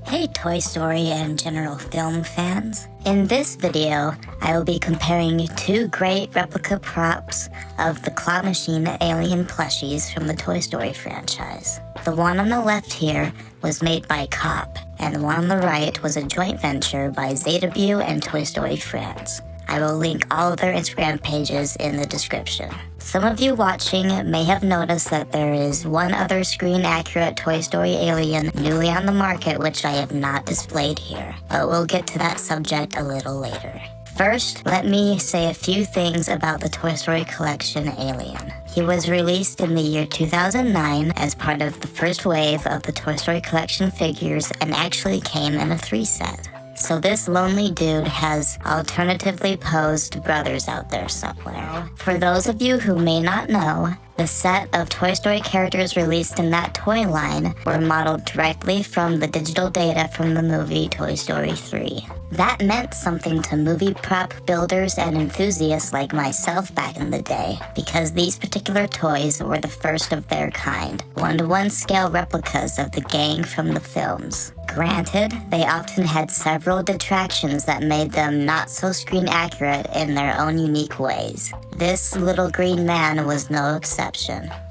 Hey Toy Story and general film fans. In this video, I will be comparing two great replica props of the claw machine alien plushies from the Toy Story franchise. The one on the left here was made by Cop, and the one on the right was a joint venture by Zetabu and Toy Story France. I will link all of their Instagram pages in the description. Some of you watching may have noticed that there is one other screen-accurate Toy Story alien newly on the market which I have not displayed here, but we'll get to that subject a little later. First, let me say a few things about the Toy Story Collection alien. He was released in the year 2009 as part of the first wave of the Toy Story Collection figures and actually came in a 3-set. So this lonely dude has alternatively posed brothers out there somewhere. For those of you who may not know, the set of Toy Story characters released in that toy line were modeled directly from the digital data from the movie Toy Story 3. That meant something to movie prop builders and enthusiasts like myself back in the day, because these particular toys were the first of their kind, 1-to-1 scale replicas of the gang from the films. Granted, they often had several detractions that made them not so screen accurate in their own unique ways. This little green man was no exception.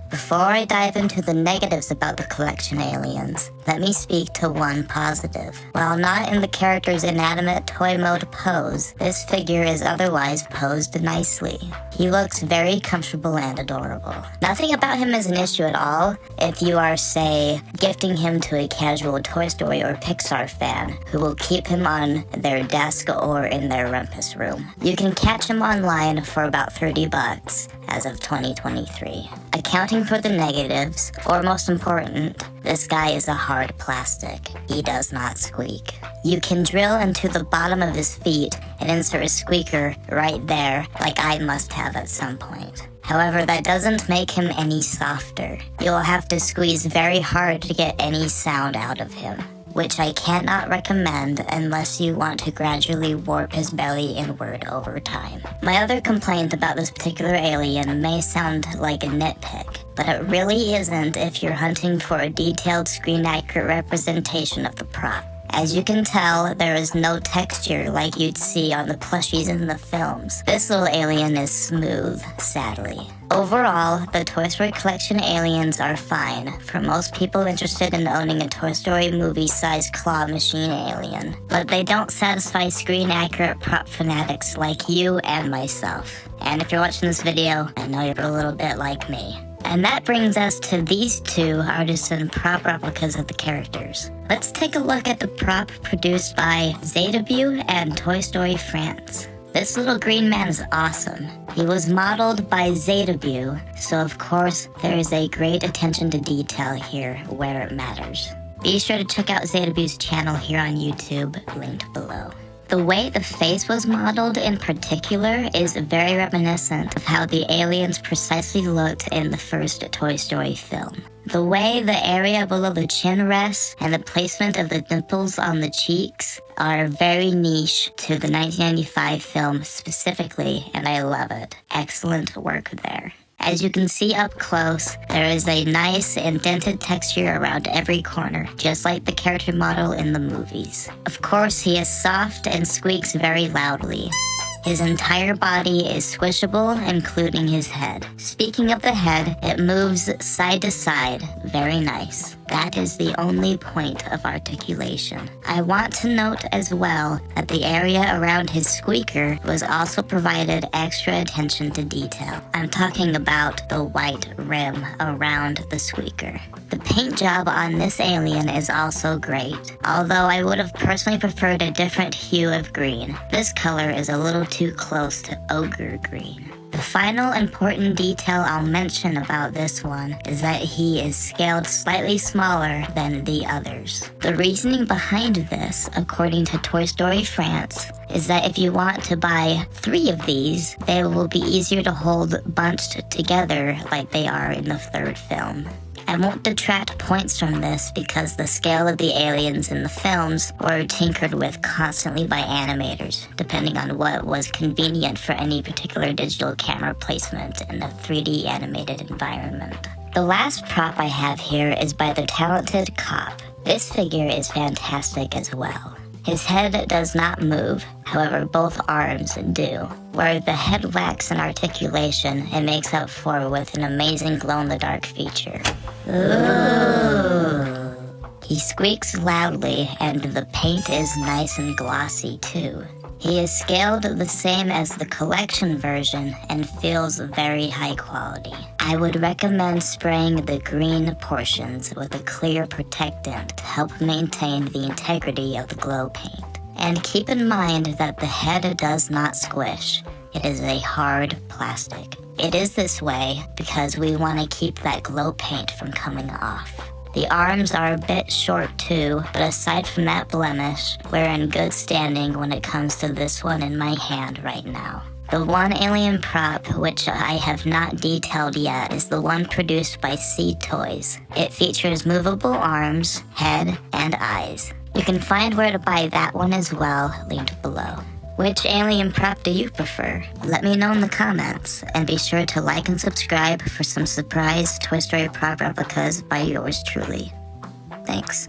Before I dive into the negatives about the collection aliens, let me speak to one positive. While not in the character's inanimate toy mode pose, this figure is otherwise posed nicely. He looks very comfortable and adorable. Nothing about him is an issue at all if you are, say, gifting him to a casual Toy Story or Pixar fan who will keep him on their desk or in their rumpus room. You can catch him online for about $30 as of 2023. Accounting for the negatives, or most important, this guy is a hard plastic. He does not squeak. You can drill into the bottom of his feet and insert a squeaker right there, like I must have at some point. However, that doesn't make him any softer. You'll have to squeeze very hard to get any sound out of him, which I cannot recommend unless you want to gradually warp his belly inward over time. My other complaint about this particular alien may sound like a nitpick, but it really isn't if you're hunting for a detailed screen-accurate representation of the prop. As you can tell, there is no texture like you'd see on the plushies in the films. This little alien is smooth, sadly. Overall, the Toy Story Collection aliens are fine for most people interested in owning a Toy Story movie-sized claw machine alien, but they don't satisfy screen-accurate prop fanatics like you and myself. And if you're watching this video, I know you're a little bit like me. And that brings us to these two Artisanal Prop replicas of the characters. Let's take a look at the prop produced by Zetabu and Toy Story France. This little green man is awesome. He was modeled by Zetabu, so of course there is a great attention to detail here where it matters. Be sure to check out Zetabu's channel here on YouTube, linked below. The way the face was modeled in particular is very reminiscent of how the aliens precisely looked in the first Toy Story film. The way the area below the chin rests and the placement of the dimples on the cheeks are very niche to the 1995 film specifically, and I love it. Excellent work there. As you can see up close, there is a nice indented texture around every corner, just like the character model in the movies. Of course, he is soft and squeaks very loudly. His entire body is squishable, including his head. Speaking of the head, it moves side to side. Very nice. That is the only point of articulation. I want to note as well that the area around his squeaker was also provided extra attention to detail. I'm talking about the white rim around the squeaker. The paint job on this alien is also great, although I would have personally preferred a different hue of green. This color is a little too close to ogre green. The final important detail I'll mention about this one is that he is scaled slightly smaller than the others. The reasoning behind this, according to Toy Story France, is that if you want to buy 3 of these, they will be easier to hold bunched together like they are in the third film. I won't detract points from this because the scale of the aliens in the films were tinkered with constantly by animators, depending on what was convenient for any particular digital camera placement in a 3D animated environment. The last prop I have here is by the talented Cop. This figure is fantastic as well. His head does not move, however both arms do. Where the head lacks an articulation, it makes up for with an amazing glow-in-the-dark feature. Ooh. He squeaks loudly, and the paint is nice and glossy too. He is scaled the same as the collection version and feels very high quality. I would recommend spraying the green portions with a clear protectant to help maintain the integrity of the glow paint. And keep in mind that the head does not squish. It is a hard plastic. It is this way because we want to keep that glow paint from coming off. The arms are a bit short too, but aside from that blemish, we're in good standing when it comes to this one in my hand right now. The one alien prop, which I have not detailed yet, is the one produced by Toysnoiz. It features movable arms, head, and eyes. You can find where to buy that one as well, linked below. Which alien prop do you prefer? Let me know in the comments, and be sure to like and subscribe for some surprise Toy Story prop replicas by yours truly. Thanks.